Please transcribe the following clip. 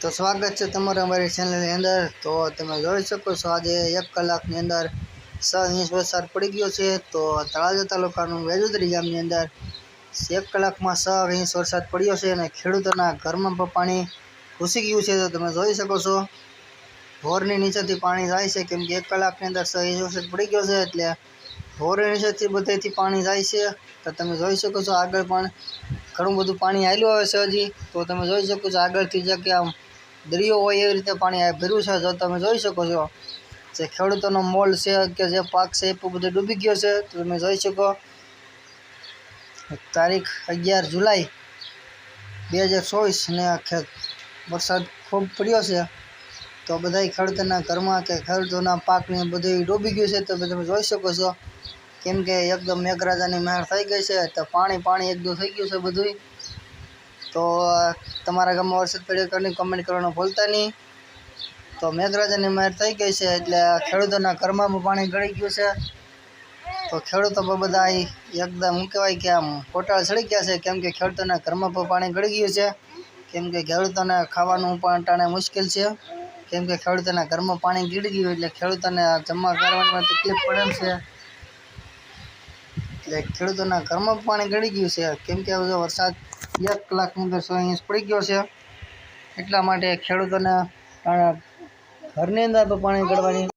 તો સ્વાગત છે તમારું અમારી ચેનલની અંદર। તો તમે જોઈ શકો છો આજે 1 કલાકની અંદર 6 ઇંચ વરસાદ પડી ગયો છે। તો તળાજા તાલુકાનું વેજોદરી ગામની અંદર 1 કલાકમાં 6 ઇંચ વરસાદ પડ્યો છે અને ખેડૂતોના ઘરમાં પણ પાણી ઘૂસી ગયું છે। તો તમે જોઈ શકો છો ઢોરની નીચેથી પાણી જાય છે, કેમ કે 1 કલાકની અંદર 6 ઇંચ વરસાદ પડી ગયો છે એટલે ઢોરની નીચેથી બધેથી પાણી જાય છે। તો તમે જોઈ શકો છો આગળ પણ ઘણું બધું પાણી આવેલું આવે છે હજી। તો તમે જોઈ શકો છો આગળથી જે કે આમ દરિયો હોય એવી રીતે પાણી ભર્યું છે। જો તમે જોઈ શકો છો જે ખેડૂતોનો મોલ છે કે જે પાક છે એ બધો ડૂબી ગયો છે। તો તમે જોઈ શકો તારીખ 11 જુલાઈ 2024 ને વરસાદ ખૂબ પડ્યો છે। તો બધા ખેડૂતોના ઘરમાં કે ખેડૂતોના પાકને બધું ડૂબી ગયું છે। તો તમે જોઈ શકો છો કેમ કે એકદમ મેઘરાજાની મહેર થઈ ગઈ છે। તો પાણી એકદમ થઈ ગયું છે બધું। તો તમારા ગામમાં વરસાદ પડ્યો કે નહીં કમેન્ટ કરવાનું ભૂલતા નહીં। તો મેઘરાજાની મહેર થઈ ગઈ છે એટલે ખેડૂતોના ઘરમાં પણ પાણી ગળી ગયું છે। તો ખેડૂતો પણ બધા એકદમ શું કહેવાય કે આમ કોટાળ ચડી ગયા છે, કેમ કે ખેડૂતોના ઘરમાં પણ પાણી ગળી ગયું છે। કેમ કે ખેડૂતોને ખાવાનું પણ ટાણે મુશ્કેલ છે, કેમ કે ખેડૂતોના ઘરમાં પાણી ગળી ગયું એટલે ખેડૂતોને જમા કરવાની તકલીફ પડે છે। એટલે ખેડૂતોના ઘરમાં પાણી ગળી ગયું છે, કેમ કે વરસાદ 1 કલાકની અંદર 6 ઇંચ પડી ગયો છે। એટલા માટે ખેડૂતોને ઘરની અંદર પણ પાણી ગળવાની